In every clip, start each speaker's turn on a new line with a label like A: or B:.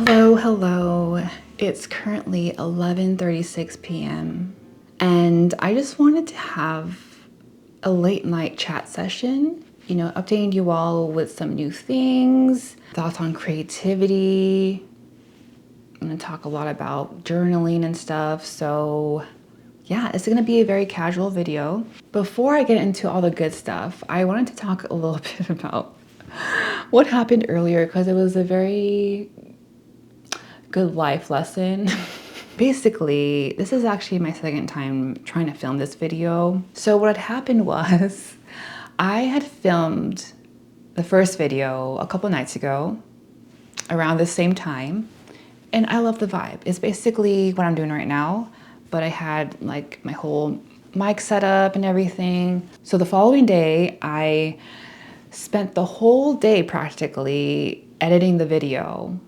A: Hello. It's currently 11:36 p.m. and I just wanted to have a late night chat session, updating you all with some new things, thoughts on creativity. I'm going to talk a lot about journaling and stuff. So yeah, it's going to be a very casual video. Before I get into all the good stuff, I wanted to talk a little bit about what happened earlier because it was a very good life lesson. Basically, this is actually my second time trying to film this video. So what had happened was I had filmed the first video a couple nights ago around the same time, and I love the vibe. It's basically what I'm doing right now, but I had like my whole mic set up and everything. So the following day, I spent the whole day practically editing the video.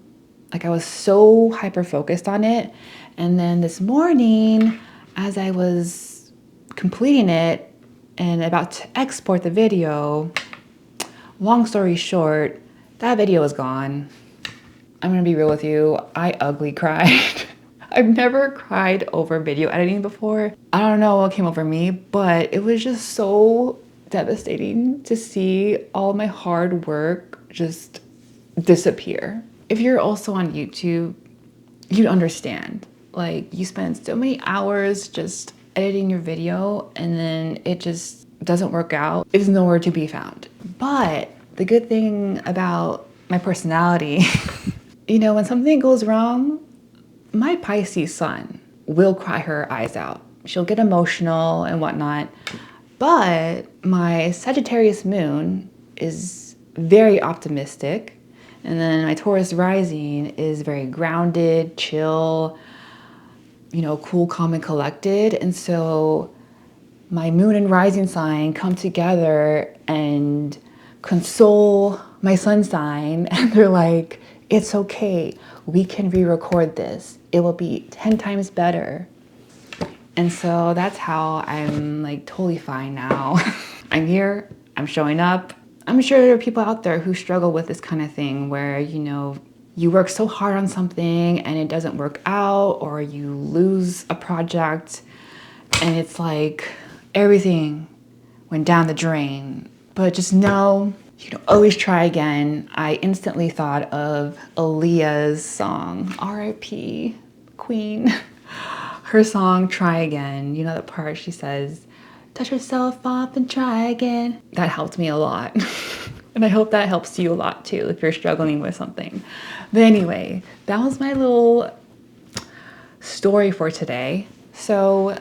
A: Like I was so hyper focused on it. And then this morning, as I was completing it and about to export the video, long story short, that video was gone. I'm gonna be real with you, I ugly cried. I've never cried over video editing before. I don't know what came over me, but it was just so devastating to see all my hard work just disappear. If you're also on YouTube, you'd understand. Like, you spend so many hours just editing your video and then it just doesn't work out. It's nowhere to be found. But the good thing about my personality, when something goes wrong, my Pisces sun will cry her eyes out. She'll get emotional and whatnot. But my Sagittarius moon is very optimistic. And then my Taurus rising is very grounded, chill, cool, calm, and collected. And so my moon and rising sign come together and console my sun sign. And they're like, it's okay. We can re-record this. It will be 10 times better. And so that's how I'm like totally fine now. I'm here, I'm showing up. I'm sure there are people out there who struggle with this kind of thing where, you work so hard on something and it doesn't work out, or you lose a project and it's like everything went down the drain. But just know, you can always try again. I instantly thought of Aaliyah's song, R.I.P. Queen. Her song, Try Again. You know the part she says, dust yourself off and try again. That helped me a lot. And I hope that helps you a lot too if you're struggling with something. But anyway, that was my little story for today. So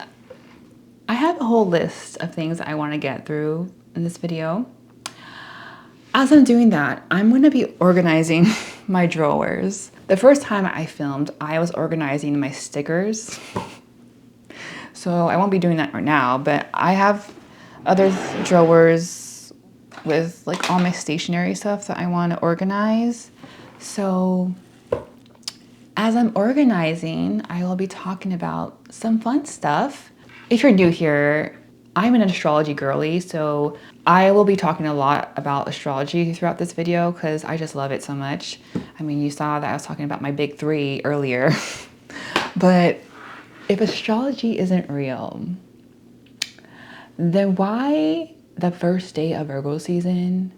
A: I have a whole list of things I want to get through in this video. As I'm doing that, I'm going to be organizing my drawers. The first time I filmed, I was organizing my stickers. So I won't be doing that right now, but I have other drawers with like all my stationery stuff that I want to organize. So as I'm organizing, I will be talking about some fun stuff. If you're new here, I'm an astrology girly, so I will be talking a lot about astrology throughout this video because I just love it so much. I mean, you saw that I was talking about my big three earlier, but if astrology isn't real, then why the first day of Virgo season,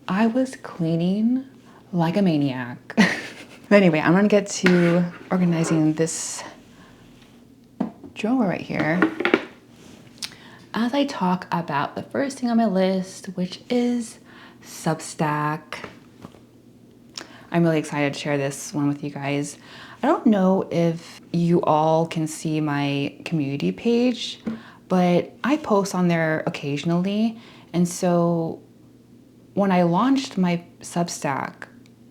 A: I was cleaning like a maniac. But anyway, I'm gonna get to organizing this drawer right here as I talk about the first thing on my list, which is Substack. I'm really excited to share this one with you guys. I don't know if you all can see my community page, but I post on there occasionally. And so when I launched my Substack,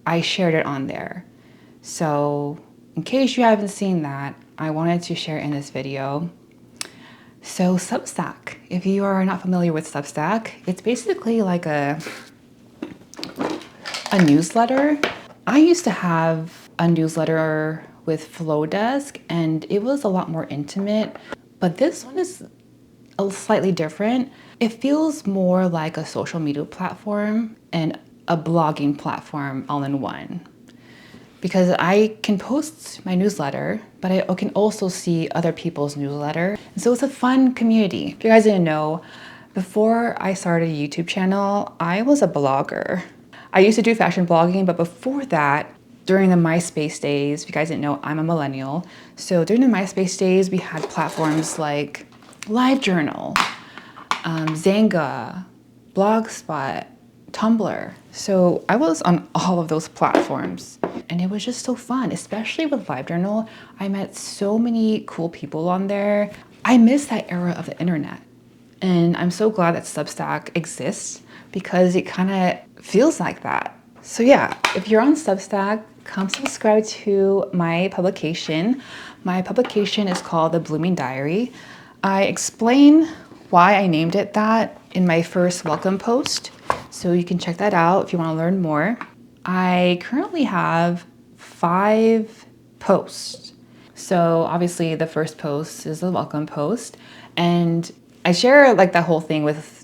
A: I shared it on there. So in case you haven't seen that, I wanted to share in this video. So Substack, if you are not familiar with Substack, it's basically like a newsletter. I used to have a newsletter with Flowdesk and it was a lot more intimate, but this one is slightly different. It feels more like a social media platform and a blogging platform all in one. because I can post my newsletter, but I can also see other people's newsletter. And so it's a fun community. If you guys didn't know, before I started a YouTube channel, I was a blogger. I used to do fashion blogging, but before that, during the MySpace days, if you guys didn't know, I'm a millennial. So during the MySpace days, we had platforms like LiveJournal, Zanga, Blogspot, Tumblr. So I was on all of those platforms and it was just so fun, especially with LiveJournal. I met so many cool people on there. I miss that era of the internet. And I'm so glad that Substack exists because it kind of feels like that. So yeah, if you're on Substack, come subscribe to my publication. My publication is called The Blooming Diary. I explain why I named it that in my first welcome post. So you can check that out if you want to learn more. I currently have 5 posts. So obviously the first post is the welcome post. And I share like that whole thing with,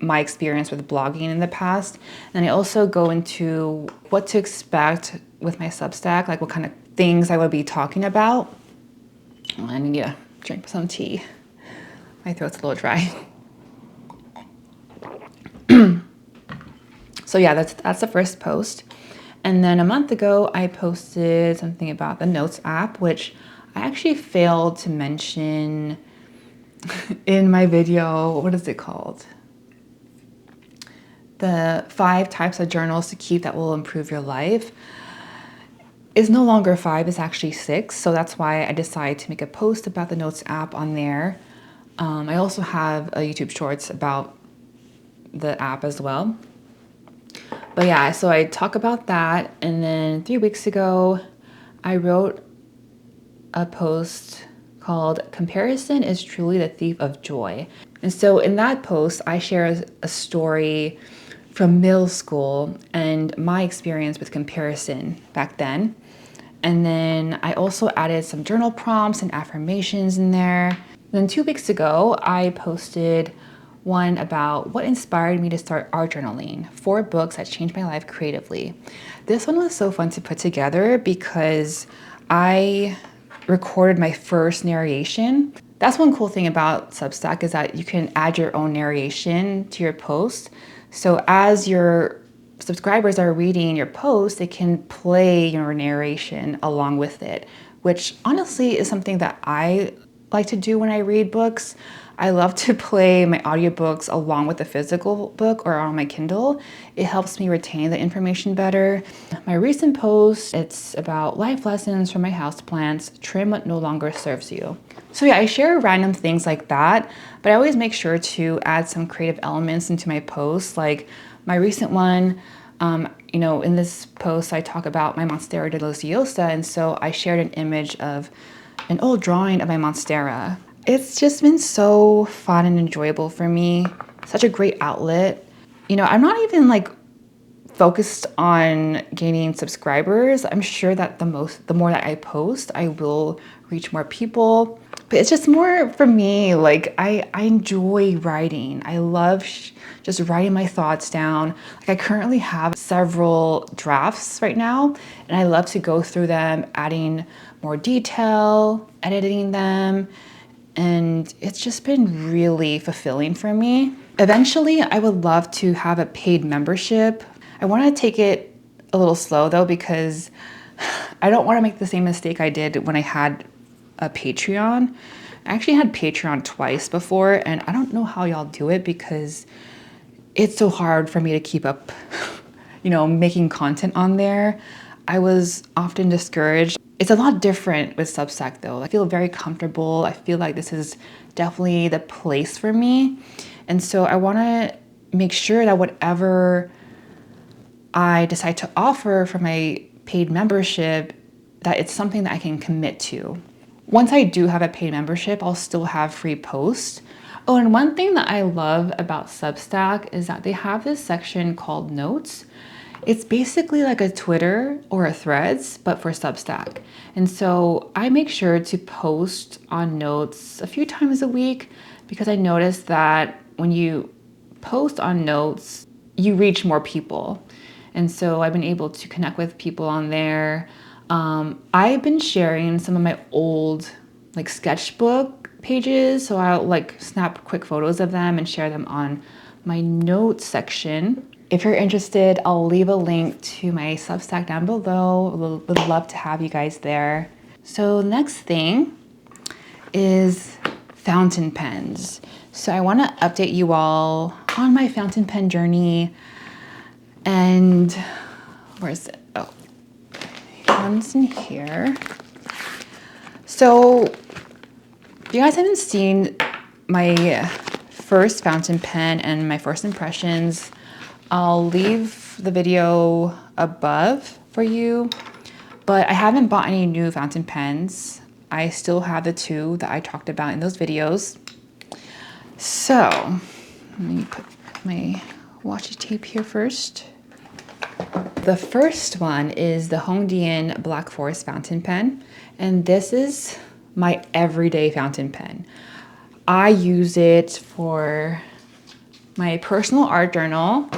A: my experience with blogging in the past. And I also go into what to expect with my Substack, like what kind of things I will be talking about. I need to drink some tea. My throat's a little dry. So yeah, that's the first post. And then a month ago, I posted something about the Notes app, which I actually failed to mention in my video. What is it called? The 5 types of journals to keep that will improve your life. It's no longer 5, it's actually 6. So that's why I decided to make a post about the Notes app on there. I also have a YouTube Shorts about the app as well. But yeah, so I talk about that. And then 3 weeks ago, I wrote a post called Comparison is Truly the Thief of Joy. And so in that post, I share a story from middle school and my experience with comparison back then. And then I also added some journal prompts and affirmations in there. Then 2 weeks ago, I posted one about what inspired me to start art journaling, 4 books that changed my life creatively. This one was so fun to put together because I recorded my first narration. That's one cool thing about Substack is that you can add your own narration to your post. So as your subscribers are reading your post, they can play your narration along with it, which honestly is something that I like to do when I read books. I love to play my audiobooks along with the physical book or on my Kindle. It helps me retain the information better. My recent post, it's about life lessons from my houseplants, trim what no longer serves you. So yeah, I share random things like that, but I always make sure to add some creative elements into my posts. Like my recent one, in this post, I talk about my Monstera deliciosa, and so I shared an image of an old drawing of my Monstera. It's just been so fun and enjoyable for me. Such a great outlet. I'm not even focused on gaining subscribers. I'm sure that the more that I post, I will reach more people. But it's just more for me, I enjoy writing. I love just writing my thoughts down. I currently have several drafts right now, and I love to go through them, adding more detail, editing them, and it's just been really fulfilling for me. Eventually, I would love to have a paid membership. I want to take it a little slow though, because I don't want to make the same mistake I did when I had a Patreon. I actually had Patreon twice before, and I don't know how y'all do it because it's so hard for me to keep up, making content on there. I was often discouraged. It's a lot different with Substack though. I feel very comfortable. I feel like this is definitely the place for me. And so I want to make sure that whatever I decide to offer for my paid membership, that it's something that I can commit to. Once I do have a paid membership, I'll still have free posts. Oh, and one thing that I love about Substack is that they have this section called Notes. It's basically like a Twitter or a Threads, but for Substack. And so I make sure to post on Notes a few times a week because I noticed that when you post on Notes, you reach more people. And so I've been able to connect with people on there. I've been sharing some of my old like sketchbook pages. So I'll like snap quick photos of them and share them on my notes section. If you're interested, I'll leave a link to my Substack down below. Would love to have you guys there. So next thing is fountain pens. So I want to update you all on my fountain pen journey. And where is it? Oh, one's in here. So if you guys haven't seen my first fountain pen and my first impressions, I'll leave the video above for you, but I haven't bought any new fountain pens. I still have the two that I talked about in those videos. So let me put my washi tape here first. The first one is the Hongdian Black Forest fountain pen, and this is my everyday fountain pen. I use it for my personal art journal,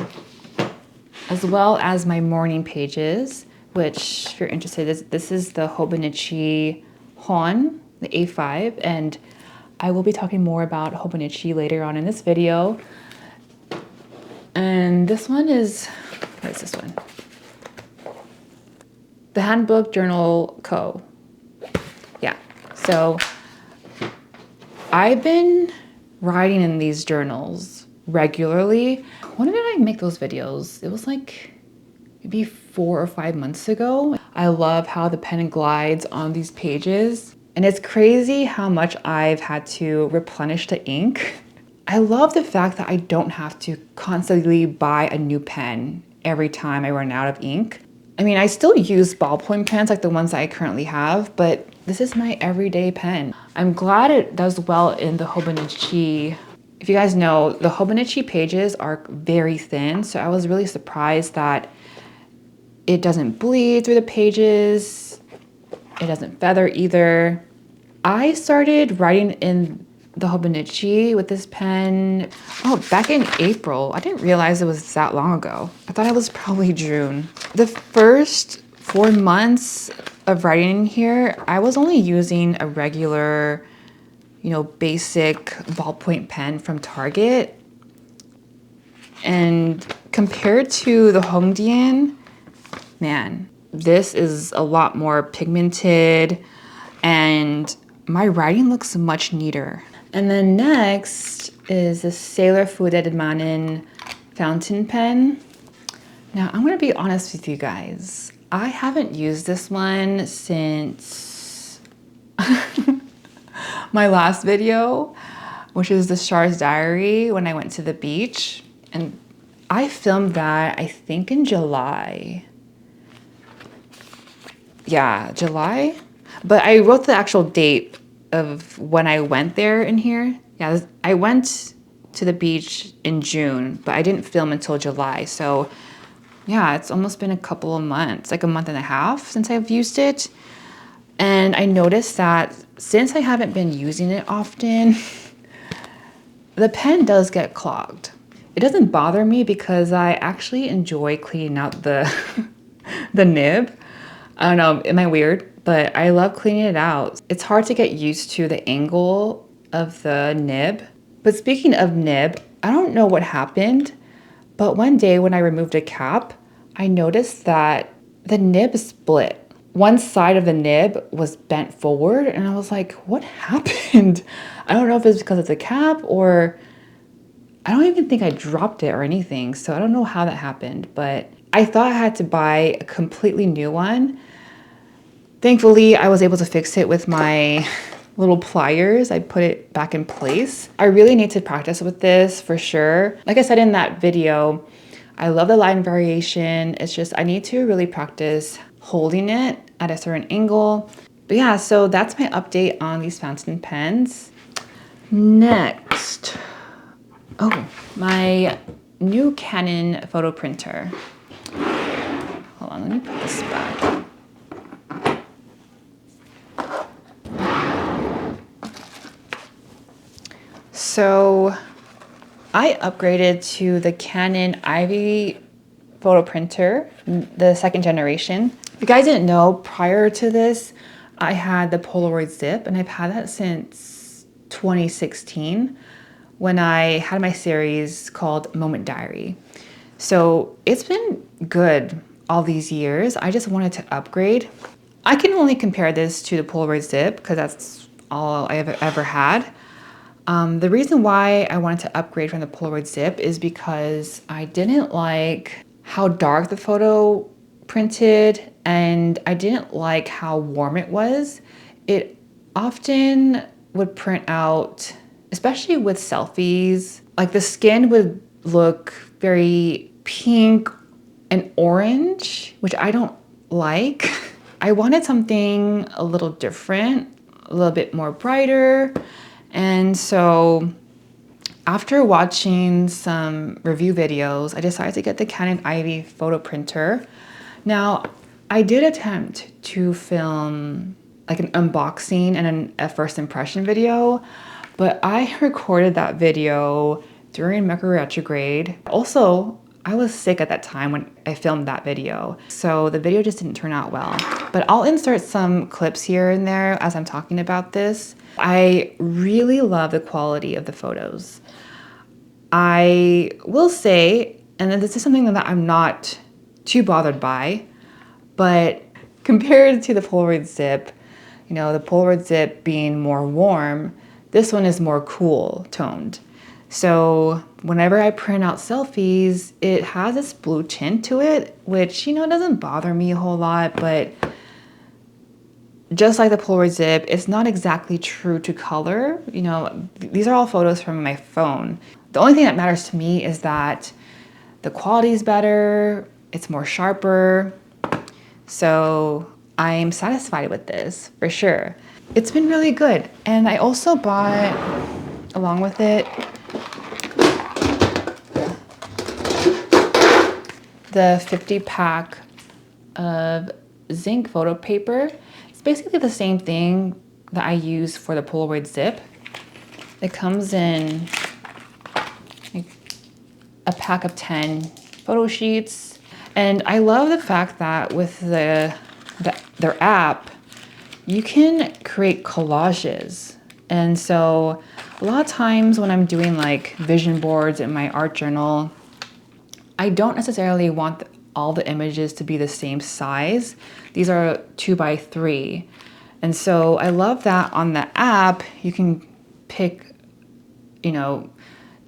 A: as well as my morning pages, which if you're interested, this is the Hobonichi Hon, the A5, and I will be talking more about Hobonichi later on in this video. And this one is, what is this one? The Handbook Journal Co. Yeah, so I've been writing in these journals regularly. When did I make those videos? It was like maybe 4 or 5 months ago. I love how the pen glides on these pages. And it's crazy how much I've had to replenish the ink. I love the fact that I don't have to constantly buy a new pen every time I run out of ink. I mean, I still use ballpoint pens like the ones that I currently have, but this is my everyday pen. I'm glad it does well in the Hobonichi. If you guys know, the Hobonichi pages are very thin, so I was really surprised that it doesn't bleed through the pages. It doesn't feather either. I started writing in the Hobonichi with this pen, back in April. I didn't realize it was that long ago. I thought it was probably June. The first 4 months of writing in here, I was only using a regular, basic ballpoint pen from Target. And compared to the Hongdian, man, this is a lot more pigmented and my writing looks much neater. And then next is the Sailor Fooded Manin fountain pen. Now I'm gonna be honest with you guys. I haven't used this one since my last video, which is the Char's diary when I went to the beach. And I filmed that, I think in July. Yeah, July? But I wrote the actual date of when I went there in here. Yeah, I went to the beach in June, but I didn't film until July. So yeah, it's almost been a couple of months, like a month and a half since I've used it. And I noticed that since I haven't been using it often, the pen does get clogged. It doesn't bother me because I actually enjoy cleaning out the nib. I don't know, am I weird? But I love cleaning it out. It's hard to get used to the angle of the nib. But speaking of nib, I don't know what happened, but one day when I removed a cap, I noticed that the nib split. One side of the nib was bent forward and I was like, what happened? I don't know if it's because of the cap or I don't even think I dropped it or anything. So I don't know how that happened, but I thought I had to buy a completely new one. Thankfully, I was able to fix it with my little pliers. I put it back in place. I really need to practice with this for sure. Like I said in that video, I love the line variation. It's just I need to really practice holding it at a certain angle. But yeah, so that's my update on these fountain pens. Next, my new Canon photo printer. Hold on, let me put this back. So I upgraded to the Canon Ivy photo printer, the second generation. If you guys didn't know, prior to this, I had the Polaroid Zip, and I've had that since 2016 when I had my series called Moment Diary. So it's been good all these years. I just wanted to upgrade. I can only compare this to the Polaroid Zip because that's all I've ever had. The reason why I wanted to upgrade from the Polaroid Zip is because I didn't like how dark the photo printed, and I didn't like how warm it was. It often would print out, especially with selfies, like the skin would look very pink and orange, which I don't like. I wanted something a little different, a little bit more brighter. And so after watching some review videos, I decided to get the Canon Ivy photo printer. Now, I did attempt to film like an unboxing and a first impression video, but I recorded that video during Mercury Retrograde. Also, I was sick at that time when I filmed that video, so the video just didn't turn out well. But I'll insert some clips here and there as I'm talking about this. I really love the quality of the photos. I will say, and this is something that I'm not too bothered by, but compared to the Polaroid Zip, you know, the Polaroid Zip being more warm, this one is more cool toned. So whenever I print out selfies, it has this blue tint to it, which, you know, doesn't bother me a whole lot, but just like the Polaroid Zip, it's not exactly true to color. You know, these are all photos from my phone. The only thing that matters to me is that the quality is better, it's more sharper. So I'm satisfied with this for sure. It's been really good. And I also bought, along with it, the 50 pack of zinc photo paper. It's basically the same thing that I use for the Polaroid Zip. It comes in a pack of 10 photo sheets. And I love the fact that with their app, you can create collages. And so a lot of times when I'm doing like vision boards in my art journal, I don't necessarily want all the images to be the same size. These are 2x3. And so I love that on the app, you can pick, you know,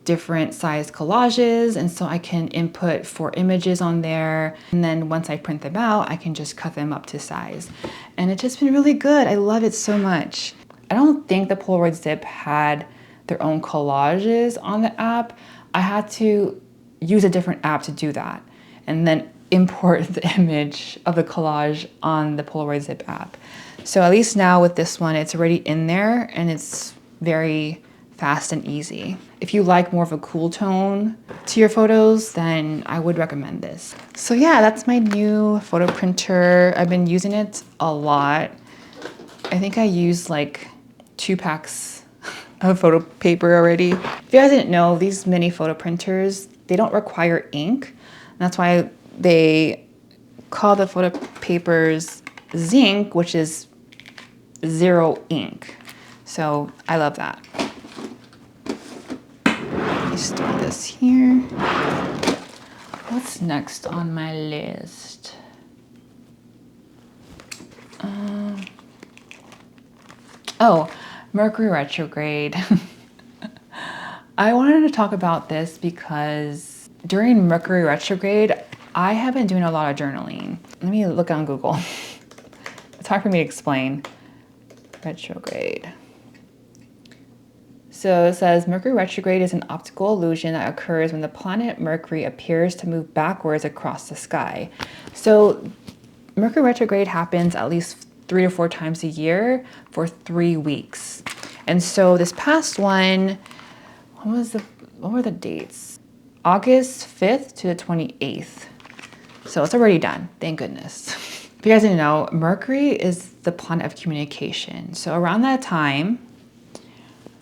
A: different size collages. And so I can input 4 images on there. And then once I print them out, I can just cut them up to size. And it's just been really good. I love it so much. I don't think the Polaroid Zip had their own collages on the app. I had to use a different app to do that and then import the image of the collage on the Polaroid Zip app. So at least now with this one, it's already in there and it's very fast and easy. If you like more of a cool tone to your photos, then I would recommend this. So yeah, that's my new photo printer. I've been using it a lot. I think I used like 2 packs of photo paper already. If you guys didn't know, these mini photo printers, they don't require ink. And that's why they call the photo papers zinc, which is 0 ink. So I love that. Let me store this here. What's next on my list? Oh, Mercury Retrograde. I wanted to talk about this because during Mercury Retrograde, I have been doing a lot of journaling. Let me look on Google. It's hard for me to explain. Retrograde. So it says Mercury retrograde is an optical illusion that occurs when the planet Mercury appears to move backwards across the sky. So Mercury retrograde happens at least 3 to 4 times a year for 3 weeks. And so this past one, what were the dates? August 5th to the 28th. So it's already done, thank goodness. If you guys didn't know, Mercury is the planet of communication. So around that time,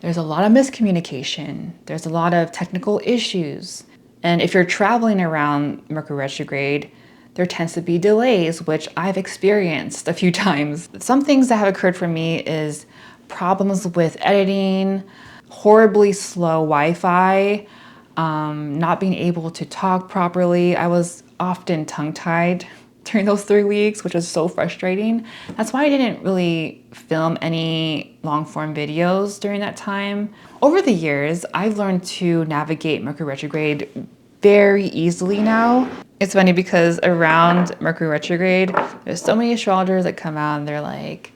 A: there's a lot of miscommunication. There's a lot of technical issues. And if you're traveling around Mercury retrograde, there tends to be delays, which I've experienced a few times. Some things that have occurred for me is problems with editing, horribly slow Wi-Fi, not being able to talk properly. I was often tongue-tied during those 3 weeks, which was so frustrating. That's why I didn't really film any long-form videos during that time. Over the years, I've learned to navigate Mercury retrograde very easily now. It's funny because around Mercury retrograde, there's so many astrologers that come out and they're like,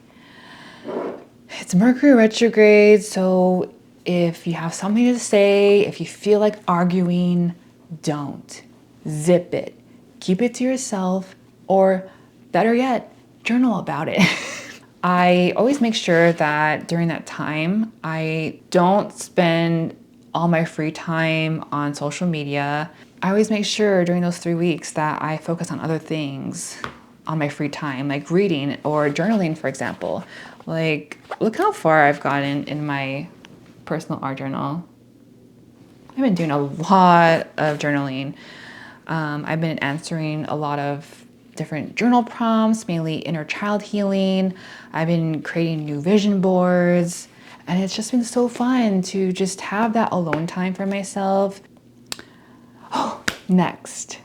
A: it's Mercury retrograde, so if you have something to say, if you feel like arguing, don't. Zip it. Keep it to yourself, or better yet, journal about it. I always make sure that during that time, I don't spend all my free time on social media. I always make sure during those 3 weeks that I focus on other things on my free time, like reading or journaling, for example. Like, look how far I've gotten in my personal art journal. I've been doing a lot of journaling. I've been answering a lot of different journal prompts, mainly inner child healing. I've been creating new vision boards, and it's just been so fun to just have that alone time for myself. Oh, next,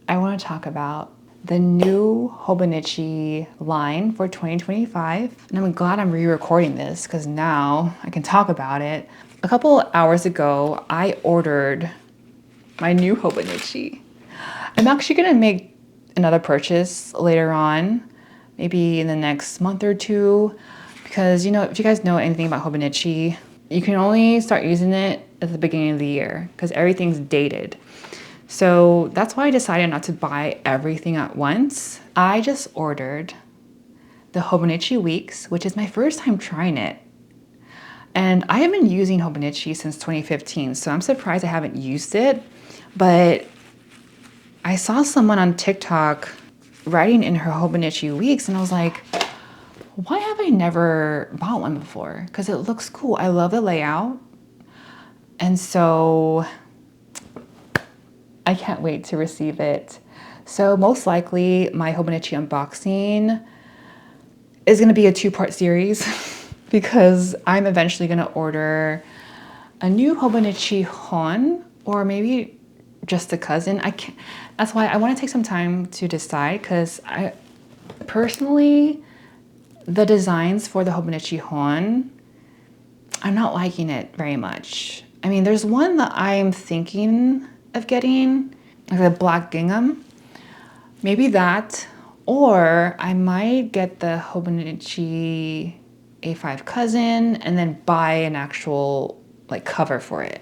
A: I want to talk about the new Hobonichi line for 2025. And I'm glad I'm re-recording this because now I can talk about it. A couple hours ago, I ordered my new Hobonichi. I'm actually gonna make another purchase later on, maybe in the next month or two, because if you guys know anything about Hobonichi, you can only start using it at the beginning of the year because everything's dated. So that's why I decided not to buy everything at once. I just ordered the Hobonichi Weeks, which is my first time trying it. And I have been using Hobonichi since 2015, so I'm surprised I haven't used it. But I saw someone on TikTok writing in her Hobonichi Weeks, and I was like, why have I never bought one before? Because it looks cool. I love the layout. And so I can't wait to receive it. So most likely my Hobonichi unboxing is gonna be a 2-part series because I'm eventually gonna order a new Hobonichi Hon, or maybe just a cousin. That's why I want to take some time to decide, because I personally, the designs for the Hobonichi Hon, I'm not liking it very much. I mean, there's one that I'm thinking of getting, like the black gingham. Maybe that, or I might get the Hobonichi A5 cousin and then buy an actual cover for it.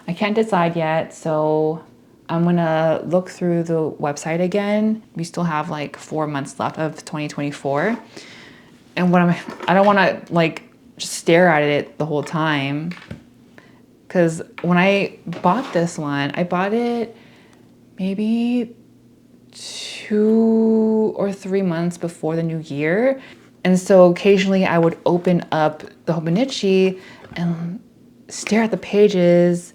A: I can't decide yet, so I'm gonna look through the website again. We still have 4 months left of 2024. And I don't wanna just stare at it the whole time. Cause when I bought this one, I bought it maybe 2 or 3 months before the new year. And so occasionally I would open up the Hobonichi and stare at the pages,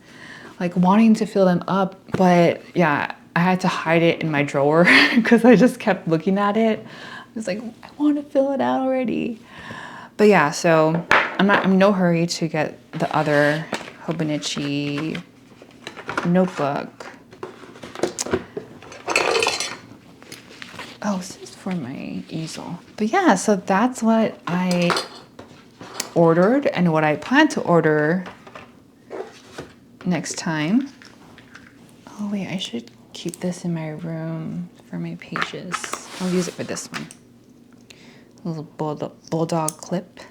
A: wanting to fill them up. But yeah, I had to hide it in my drawer because I just kept looking at it. I was like, I want to fill it out already. But yeah, so I'm in no hurry to get the other Hobonichi notebook. Oh, this is for my easel. But yeah, so that's what I ordered and what I plan to order next time. Oh wait, I should keep this in my room for my pages. I'll use it for this one. A little bulldog clip.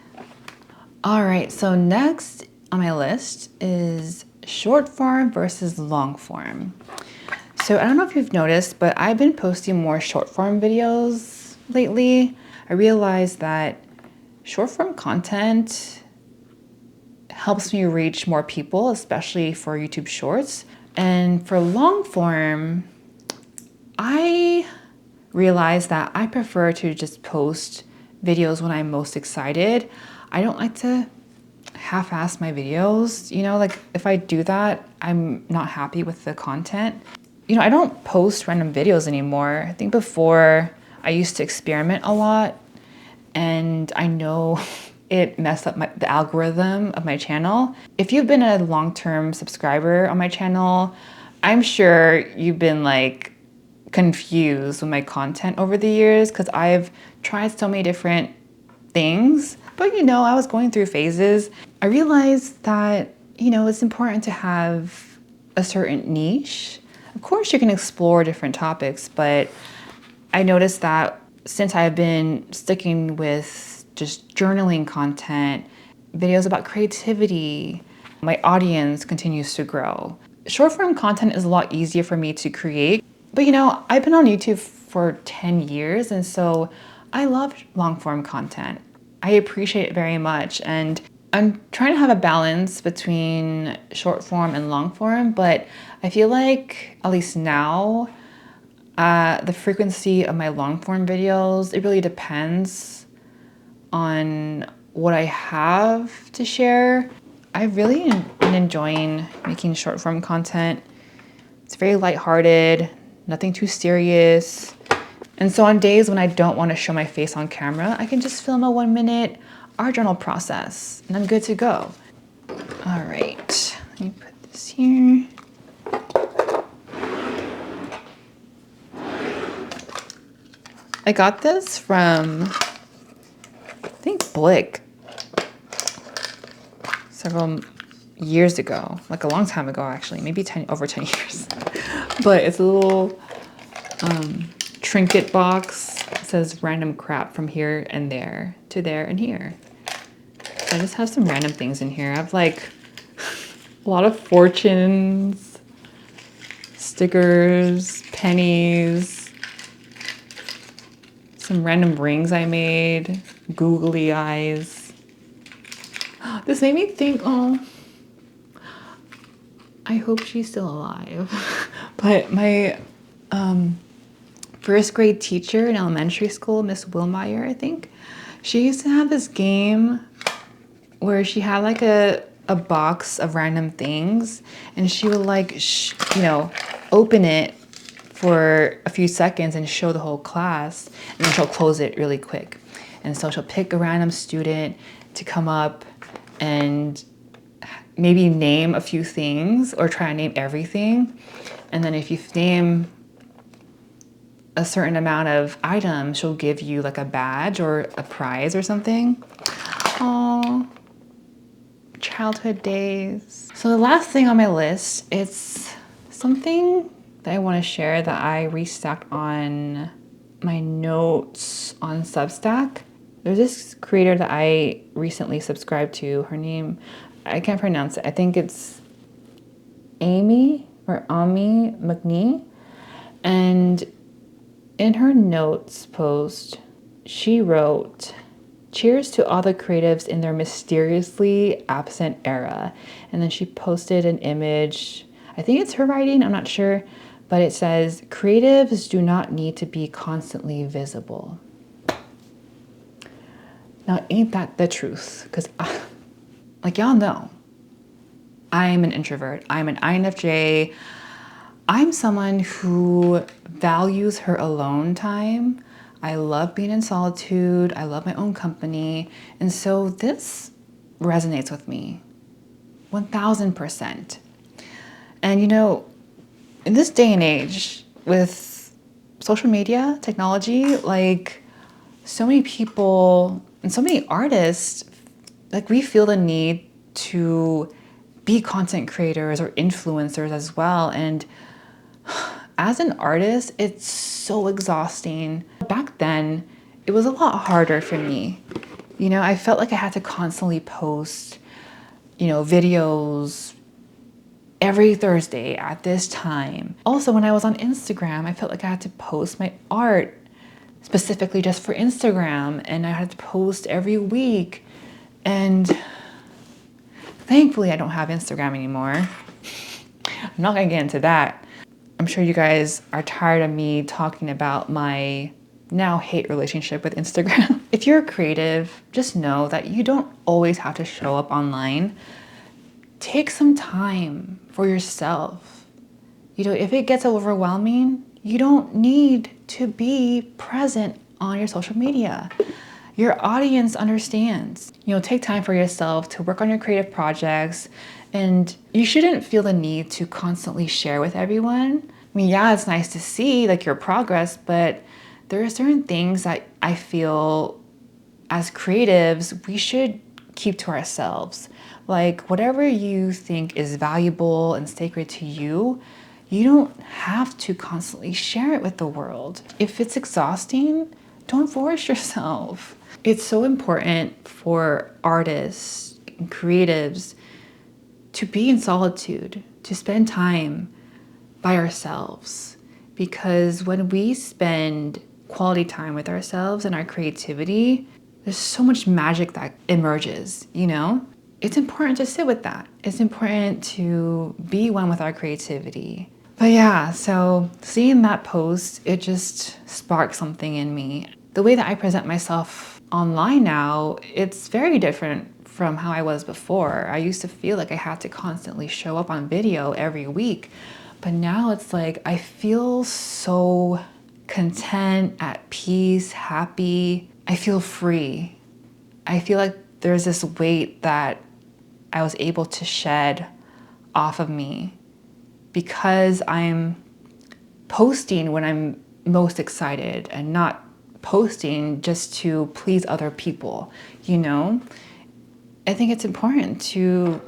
A: All right, so next on my list is short form versus long form. So I don't know if you've noticed, but I've been posting more short form videos lately. I realized that short form content helps me reach more people, especially for YouTube Shorts. And for long form, I realized that I prefer to just post videos when I'm most excited. I don't like to half-ass my videos. You know, like if I do that, I'm not happy with the content. You know, I don't post random videos anymore. I think before I used to experiment a lot, and I know it messed up the algorithm of my channel. If you've been a long-term subscriber on my channel, I'm sure you've been like confused with my content over the years because I've tried so many different things. But you know, I was going through phases. I realized that, you know, it's important to have a certain niche. Of course, you can explore different topics, but I noticed that since I've been sticking with just journaling content, videos about creativity, my audience continues to grow. Short form content is a lot easier for me to create. But you know, I've been on YouTube for 10 years, and so I love long form content. I appreciate it very much, and I'm trying to have a balance between short form and long form, but I feel like, at least now, the frequency of my long form videos, it really depends on what I have to share. I've really been enjoying making short form content. It's very lighthearted, nothing too serious. And so on days when I don't want to show my face on camera, I can just film a 1-minute art journal process and I'm good to go. All right, let me put this here. I got this from, I think, Blick several years ago, like a long time ago actually, maybe over 10 years. But it's a little Trinket box. It says random crap from here and there to there and here. So I just have some random things in here. I have like a lot of fortunes, stickers, pennies, some random rings I made, googly eyes. This made me think, oh, I hope she's still alive. But my first grade teacher in elementary school, Miss Wilmeyer, I think, she used to have this game where she had like a box of random things, and she would like, you know, open it for a few seconds and show the whole class, and then she'll close it really quick. And so she'll pick a random student to come up and maybe name a few things or try to name everything. And then if you name a certain amount of items, she'll give you like a badge or a prize or something. Oh, childhood days. So the last thing on my list, it's something that I want to share that I restacked on my notes on Substack. There's this creator that I recently subscribed to. Her name, I can't pronounce it. I think it's Amy or Ami McNee. And in her notes post, she wrote, "Cheers to all the creatives in their mysteriously absent era." And then she posted an image. I think it's her writing, I'm not sure, but it says, "Creatives do not need to be constantly visible." Now, ain't that the truth? Because, like y'all know, I'm an introvert. I'm an INFJ. I'm someone who values her alone time. I love being in solitude. I love my own company. And so this resonates with me 1000%. And you know, in this day and age with social media, technology, like so many people and so many artists, like we feel the need to be content creators or influencers as well. And as an artist, it's so exhausting. Back then, it was a lot harder for me. You know, I felt like I had to constantly post, you know, videos every Thursday at this time. Also, when I was on Instagram, I felt like I had to post my art specifically just for Instagram, and I had to post every week. And thankfully, I don't have Instagram anymore. I'm not gonna get into that. I'm sure you guys are tired of me talking about my now hate relationship with Instagram. if you're a creative, just know that you don't always have to show up online. Take some time for yourself. If it gets overwhelming, you don't need to be present on your social media. Your audience understands. Take time for yourself to work on your creative projects, and you shouldn't feel the need to constantly share with everyone. Yeah, it's nice to see your progress, but there are certain things that I feel as creatives, we should keep to ourselves. Whatever you think is valuable and sacred to you, you don't have to constantly share it with the world. If it's exhausting, don't force yourself. It's so important for artists and creatives to be in solitude, to spend time by ourselves. Because when we spend quality time with ourselves and our creativity, there's so much magic that emerges, It's important to sit with that. It's important to be one with our creativity. But yeah, so seeing that post, it just sparked something in me. The way that I present myself online now, it's very different from how I was before. I used to feel like I had to constantly show up on video every week. But now it's I feel so content, at peace, happy. I feel free. I feel like there's this weight that I was able to shed off of me because I'm posting when I'm most excited and not posting just to please other people, I think it's important to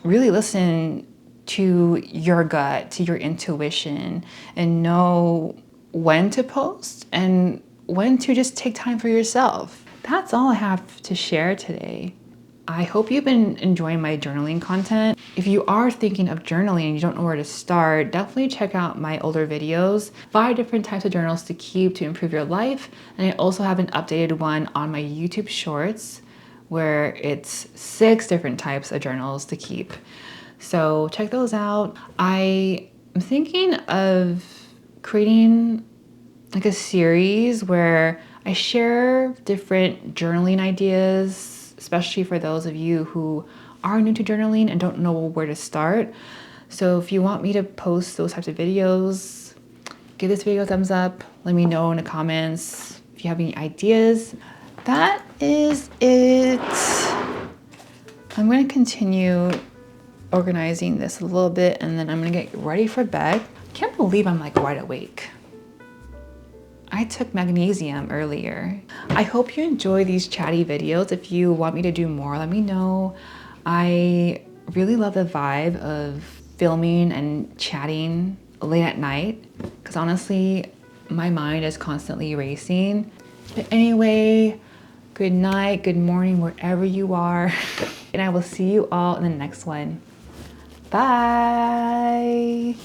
A: really listen to your gut, to your intuition, and know when to post and when to just take time for yourself. That's all I have to share today. I hope you've been enjoying my journaling content. If you are thinking of journaling and you don't know where to start, definitely check out my older videos, 5 different types of journals to keep to improve your life. And I also have an updated one on my YouTube shorts where it's 6 different types of journals to keep. So check those out. I am thinking of creating a series where I share different journaling ideas, especially for those of you who are new to journaling and don't know where to start. So if you want me to post those types of videos, give this video a thumbs up. Let me know in the comments if you have any ideas. That is it. I'm going to continue organizing this a little bit and then I'm going to get ready for bed. I can't believe I'm wide awake. I took magnesium earlier. I hope you enjoy these chatty videos. If you want me to do more, let me know. I really love the vibe of filming and chatting late at night because honestly, my mind is constantly racing. But anyway, good night, good morning, wherever you are. And I will see you all in the next one. Bye.